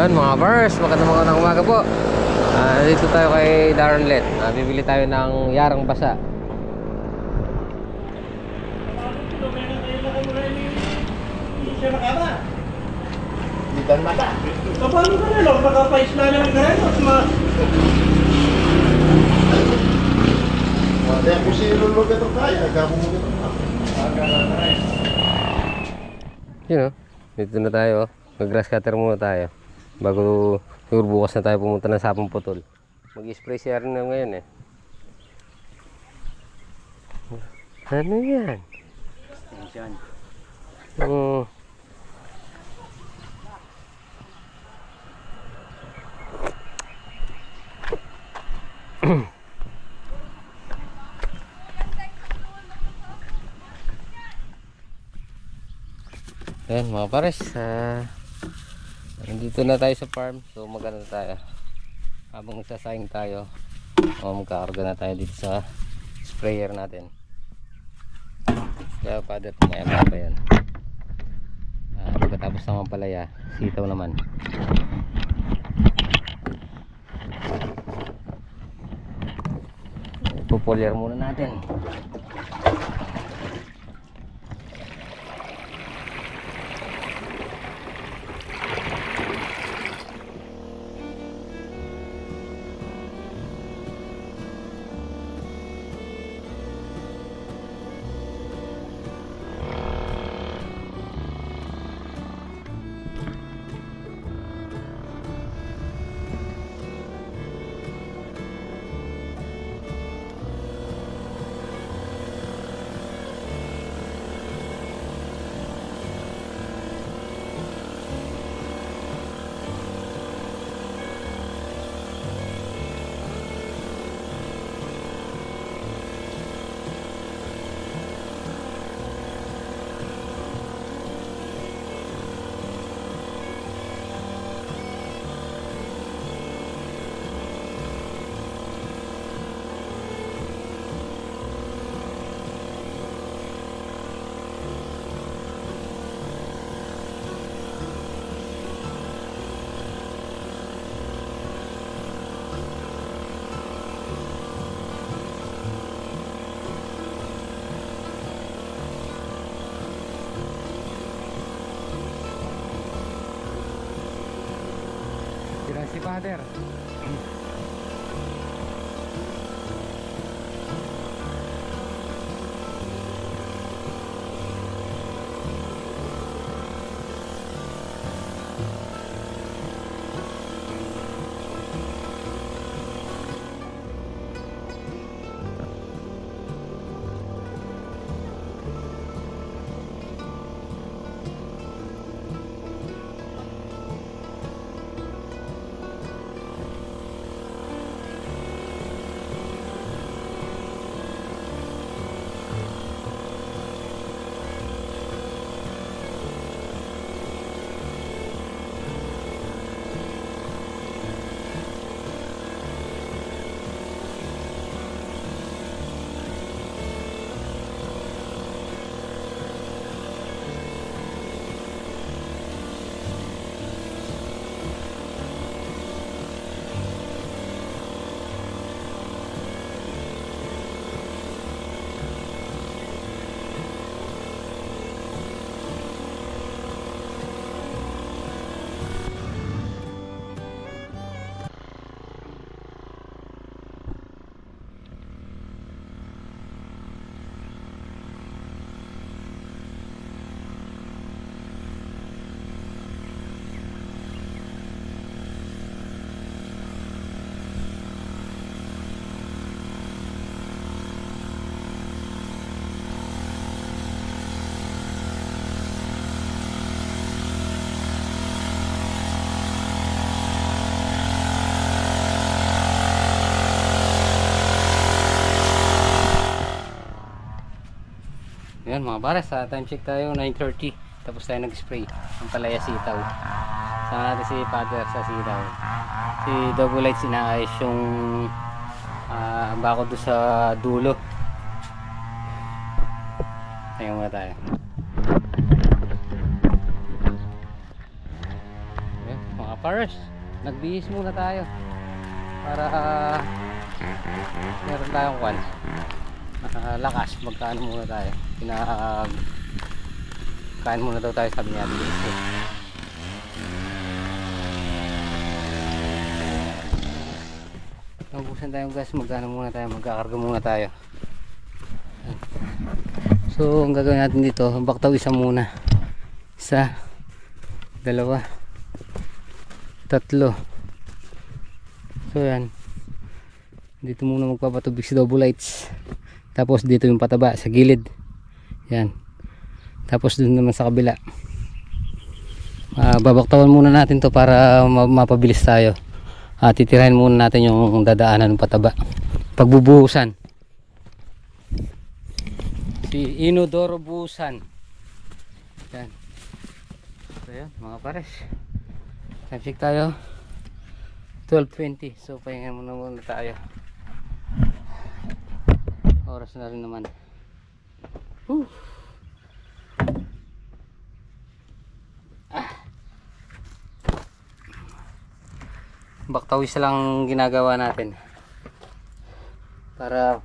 Yan mga bars, magandang umaga po. Dito tayo kay Darren Let. Bibili tayo ng yarang basa. Bitan mata. Kapag ka na lang, nakapais na lang ka rin. Kaya kung sino mo ito kaya, nagkabong mo ito. Yun o, dito na tayo. Mag-grass cutter muna tayo bago siguro bukas na tayo pumunta ng Sapang Putol. Mag-spray siya rin na ngayon eh. Ano yan? Extension. Oo. Ayan mga pares, nandito na tayo sa farm. So maganda tayo habang nagsasayang tayo, magkakarga na tayo dito sa sprayer natin. Kaya father, maya pa yan. Pagkatapos naman palaya, sitaw naman. Pupulyer muna natin. Si father. Yan mga pares, time check tayo 9:30. Tapos tayo nag-spray ang palaya sitaw. Sama natin si father sa sitaw. Si Double Light sinaayos yung bako doon sa dulo. Tingnan muna tayo. Yan mga pares, nagbihis muna tayo para meron tayong kwan lakas. Magkaano muna tayo, kain muna daw tayo, sabi niya. Nabusan tayong gas, magkaano muna tayo, magkakarga muna tayo. So ang gagawin natin dito, baktaw isa muna, isa, dalawa, tatlo. So yan, dito muna magpapatubig si Double Lights, tapos dito yung pataba sa gilid, yan, tapos dun naman sa kabila. Babaktawan muna natin to para mapabilis tayo. Titirahin muna natin yung dadaanan ng pataba pagbubuhusan. Si Inodoro Busan. Yan. So yan mga pares, time check tayo 12:20. So pahinga muna tayo, oras na rin naman. Baktawis lang ginagawa natin para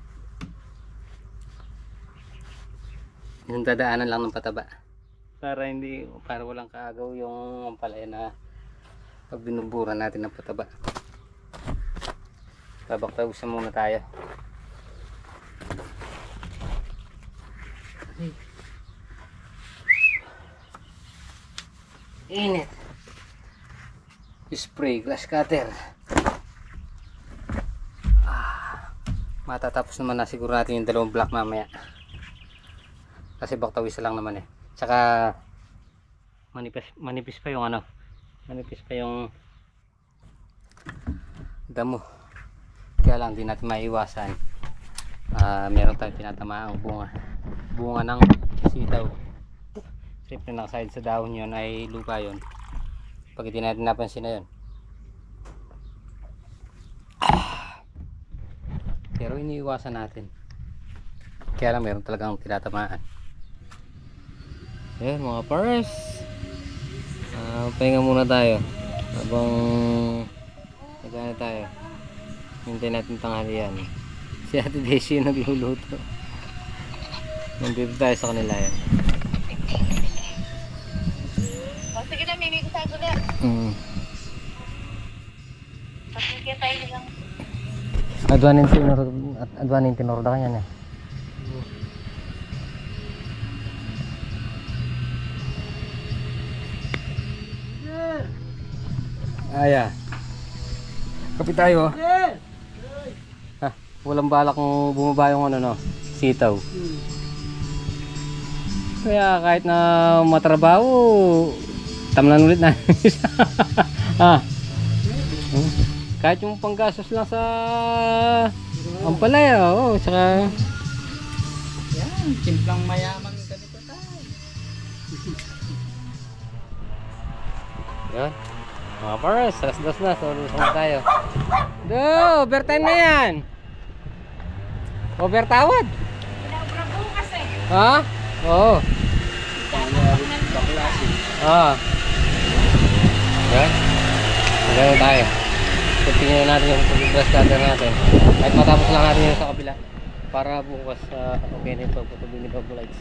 yung dadaanan lang ng pataba, para walang kaagaw yung palaya na pag binuburan natin ng pataba. Babaktawisan muna tayo. Init. Spray glass cutter. Matatapos naman na siguro natin yung dalawang block mamaya, kasi baktawis lang naman eh. Tsaka manipis pa yung manipis pa yung damo, kaya lang di natin maiwasan. Meron tayong tinatamaang bunga ng sitaw. Siyempre nakaside sa dahon yun ay lupa yun, pag hindi natin napansin na yun. Pero iniiwasan natin, kaya lang meron talagang tinatamaan. Ayan mga pares, pahinga muna tayo habang nagana tayo. Hintay natin tanghalian. Si Ate Daisy yung nagluluto. Nandito tayo sa kanila yan. Sige na, mimi ko sa gulat. Pagkikita tayo lang. Adwanin tinuro da kanya na. Aya. Kapit tayo. Walang balak kung bumaba yung sitaw. Kaya kahit na matrabaho, tamlan ulit na. Kahit yung panggastos lang sa ampalaya, tsaka Yan, simplang mayaman ganito tayo. yan. Mga pares, alas-dos na, so lusong tayo. Overtime na yan. Overtawad. Pinaubra bukas eh. Ha? Oo. Yan. Magano tayo. Continue natin yung pag-brush cutter natin. Kahit matapos lang natin yung sa kabila, para bukas okay na ito, putubin ni Double Lights.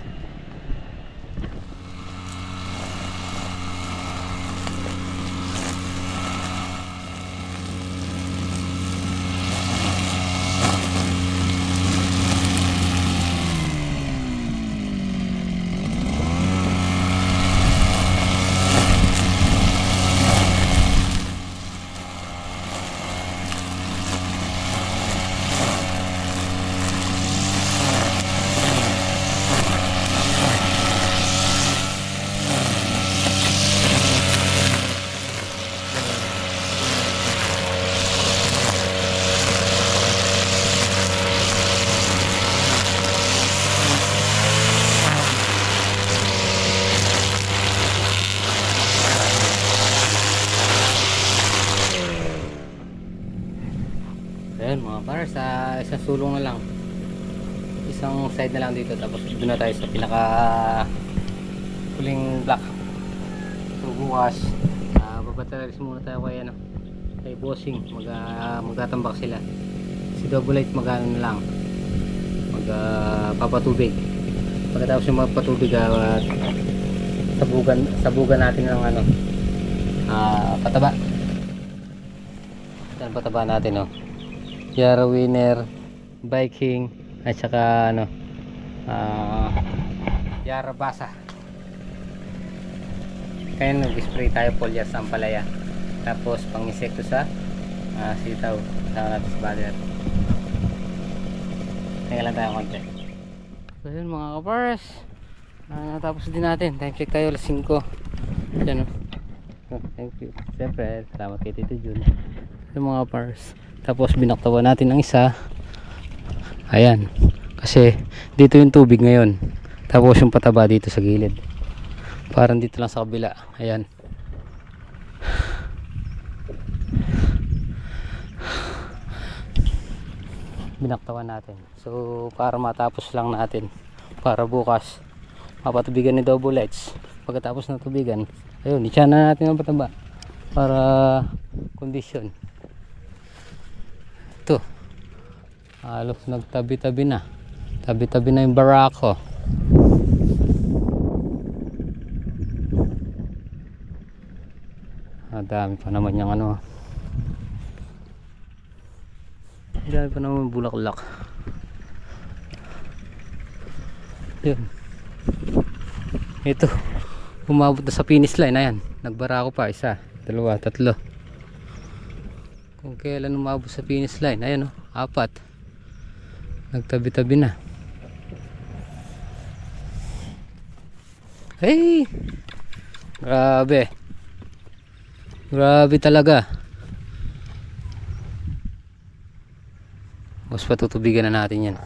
Ayan mga pares, isang sulong na lang, isang side na lang dito, tapos doon na tayo sa pinaka huling block. So bukas Magpatalalis muna tayo kay ano, kay bossing. Magtatambak sila. Si Double Light magano na lang, papatubig. Pagkatapos yung magpatubig, sabugan natin ng ano, pataba. Yan pataba natin, oh. Yara Winner, Viking, at saka ano, Yara Basa. Kaya nag-spray tayo foliar sa ampalaya. Tapos pang insekto sa sitaw. Kasama natin sa baler. Kaya lang tayo konti. So yun mga kapars, natapos din natin. Time check tayo, alas 5. Yan, oh. Thank you. Siyempre, salamat kay Tito Jun. Yung mga kapars. Tapos binaktawan natin ang isa. Ayan. Kasi dito yung tubig ngayon. Tapos yung pataba dito sa gilid. Parang dito lang sa kabila. Ayan. Binaktawan natin. So para matapos lang natin. Para bukas mapatubigan ni Double Lights. Pagkatapos ng tubigan, ayun, ityan na natin ang pataba. Para kondisyon. Ito. Halos nagtabi-tabi na. Tabi-tabi na yung barako. Dami pa naman yung ano. Dami pa naman bulaklak. Yun. Ito. Umabot na sa finish line. Ayan. Nagbara ko pa. 1, 2, 3. Kung kailan umabot sa finish line. Ayan, oh. 4. Nagtabi-tabi na. Hey! Grabe. Grabe talaga. Mas patutubigan na natin yan.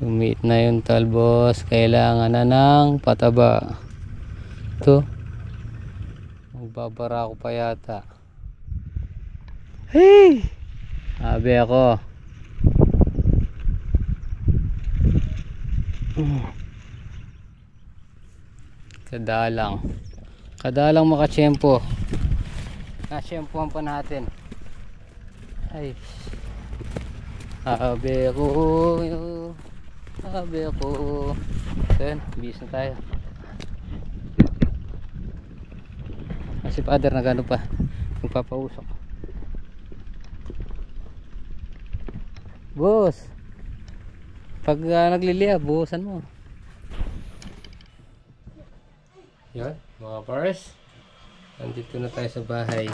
Lumiit na yung talbos. Kailangan na ng pataba. Ito. Magbabara ko pa yata. Hey! Sabi ako. Kadalang makatsyempo. Nasyempohan pa natin. Ay, sabi ko. Then, bis na tayo. Si father na gano pa, nagpapausok. Boss, pag nagliliya, buhusan mo. Yan, mga pars, nandito na tayo sa bahay.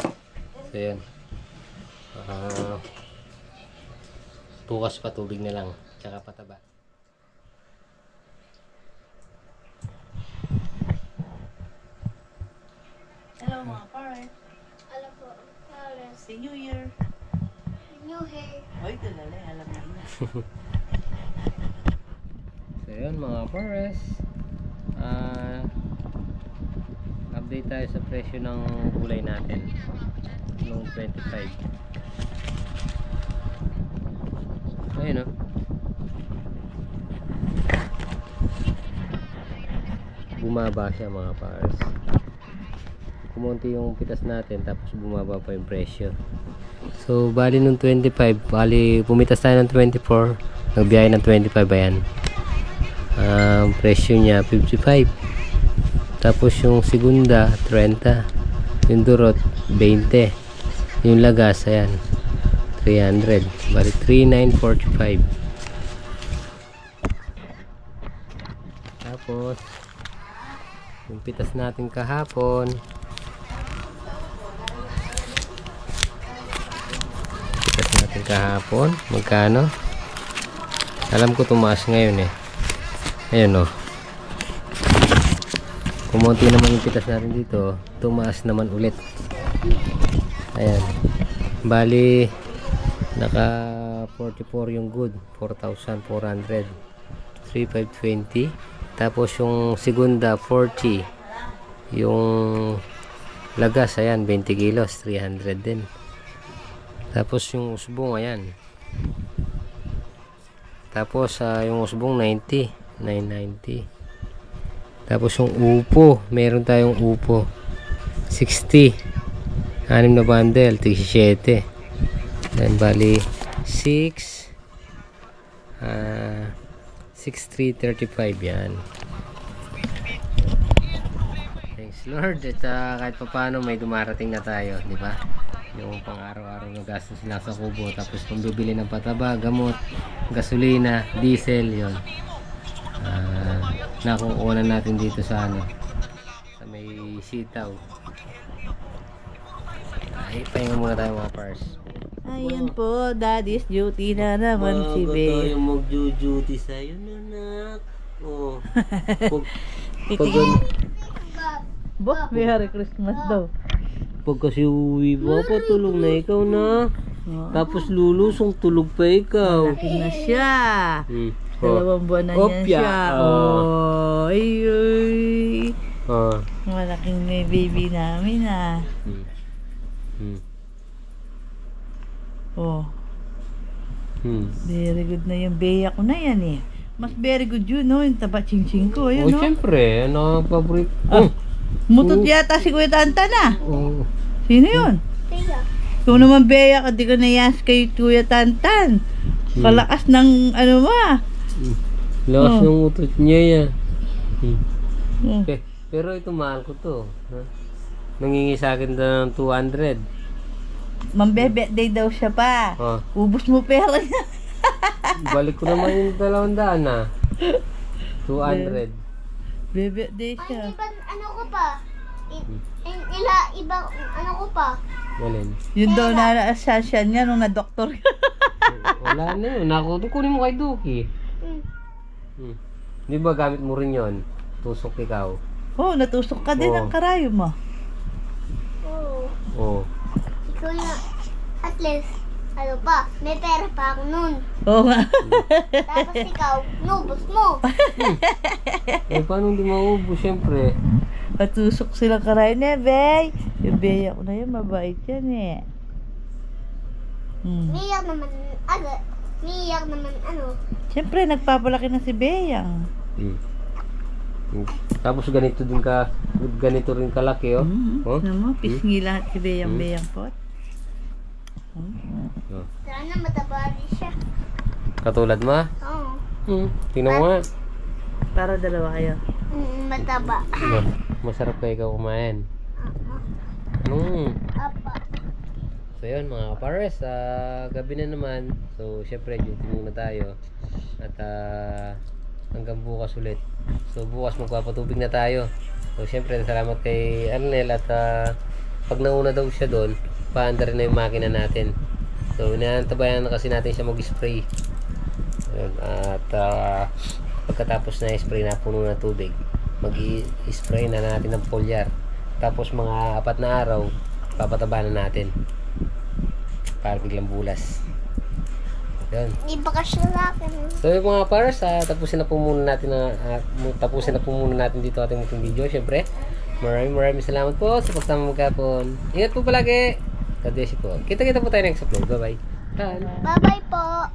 So yan, bukas pa tubig na lang, tsaka pataba. Hello mga pare. Alam po, Paris. Si New Year. New hair. Oy, tulala, alam na yun. So yun mga pares, update tayo sa presyo ng gulay natin noong 25. Ayun, oh. Bumaba siya mga pares. Kumunti yung pitas natin tapos bumaba pa yung presyo. So bali nung 25, bali pumitas tayo ng 24, nagbiyahe ng 25. Ayan, presyo niya 55. Tapos yung segunda 30, yung durot 20, yung lagas ayan 300, bali 3945. Tapos yung pitas natin kahapon, magkano? Alam ko tumaas ngayon eh. Ayun, oh. Kumunti naman yung pitas natin dito, tumaas naman ulit. Ayan. Bali naka 44 yung good, 4,400, 3,520. Tapos yung segunda 40, yung lagas ayan 20 kilos, 300 din. Tapos yung usbong ayan. Tapos yung usbong 90 990. Tapos yung upo, meron tayong upo 60. 6 na bundle, 17. Then bali 6,335 yan. Thanks Lord. At kahit pa paano may dumarating na tayo, di ba? Yung pang araw-araw na gastos lang sa kubo, tapos kung bibili ng pataba, gamot, gasolina, diesel, yon. Nakukunan natin dito sa sa may sitaw. Ay, pahinga muna tayo mga pars. Ayan po, daddy's duty na naman si Bago Bea. tayo mag-duty sa'yo, nanak. Oh. Bo, Merry Christmas daw. Pag kasi uwi pa, patulog na ikaw na. Tapos lulusong tulog pa ikaw. Malaki na siya. 2 buwan na Opya. yan siya. Oh, ay, ay. Ah. Malaking may baby namin ah. Oh, very good na yung Bea ko na yan eh. Mas very good yun, no? Yung taba ching-ching ko, yun, no? Siyempre, ano paborito? Mutot yata si Kuya Tanta na. Oh. Sino yun? Tiga. Kung naman Bea, di ko nayas kay Kuya Tantan. Kalakas ng ano ma. Lakas ng utot niya yan. Oh. Okay. Pero ito mahal ko to. Ha? Nangingi sa akin ng 200. Mambebe day daw siya pa. Oh. Ubus mo pera niya. Balik ko naman yung 200 na. 200. Bebe day Ay, siya. ibang ano ko pa. Ibang ano ko pa. Walin. Yun daw na naasasyan niya nung na-doktor. Wala na yun. Naku, kunin mo kay Duki. Di ba gamit mo rin yon? Tusok ikaw. Oh, natusok ka din Oh. ang karayo mo. Oo. Oh. Ikaw na. At least, ano pa, may pera pa ako nun. Oo nga. Tapos ikaw, nubos mo. Eh, paano hindi mauubos? Siyempre. Patusok silang karayo niya, Bey. Yung Bea ko na yun, mabait yan eh. Miyak naman, miyak naman, ano. Siyempre, nagpapalaki na si Bea. Tapos ganito din ka, ganito rin kalaki, oh. Oh? Ano mo, pisngi lahat si Beyang pot. Oh. Sana mataba rin siya. Katulad mo? Oo. Tingnan mo nga. Para dalawa kayo. Mataba. Masarap ka ikaw kumain. Apa. So yun mga kapares, gabi na naman. So syempre duty muna tayo. At hanggang bukas ulit. So bukas magpapatubig na tayo. So syempre salamat kay Arnel at pag nauna daw siya doon, paanda rin na yung makina natin. So inaantabayan na kasi natin siya mag-spray. Ayun, at pagkatapos na spray na puno na tubig, mag-spray na natin ng foliar. Tapos mga 4 na araw, papataba na natin para biglang bulas. Yun. Di ba kasya sa akin? So yung mga pares, tapusin na po muna natin dito ating munting video. Syempre, maraming salamat po sa pagsama magkapon. Ingat po palagi. God bless you po. Kita po tayo next upload. Bye bye. Bye-bye po.